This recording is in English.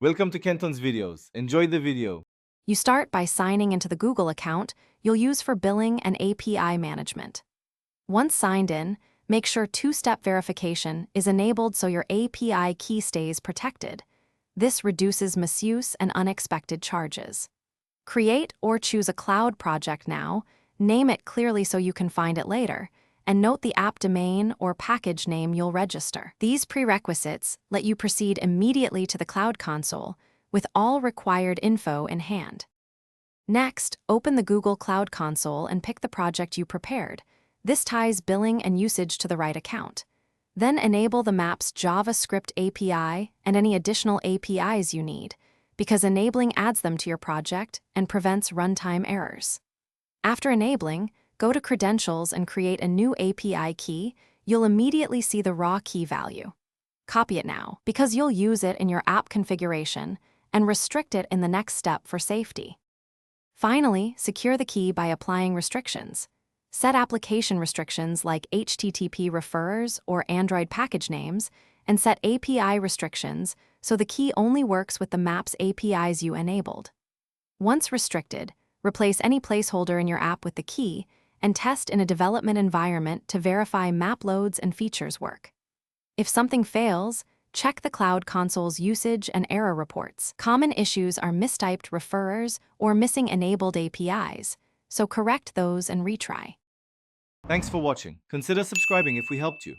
Welcome to Kenton's videos. Enjoy the video. You start by signing into the Google account you'll use for billing and API management. Once signed in, make sure two-step verification is enabled so your API key stays protected. This reduces misuse and unexpected charges. Create or choose a cloud project now, name it clearly so you can find it later, and note the app domain or package name you'll register. These prerequisites let you proceed immediately to the Cloud Console with all required info in hand. Next, open the Google Cloud Console and pick the project you prepared. This ties billing and usage to the right account. Then enable the Maps JavaScript API and any additional APIs you need, because enabling adds them to your project and prevents runtime errors. After enabling, go to Credentials and create a new API key. You'll immediately see the raw key value. Copy it now, because you'll use it in your app configuration, and restrict it in the next step for safety. Finally, secure the key by applying restrictions. Set application restrictions like HTTP referrers or Android package names, and set API restrictions so the key only works with the Maps APIs you enabled. Once restricted, replace any placeholder in your app with the key and test in a development environment to verify map loads and features work. If something fails, check the Cloud Console's usage and error reports. Common issues are mistyped referrers or missing enabled APIs, so correct those and retry. Thanks for watching. Consider subscribing if we helped you.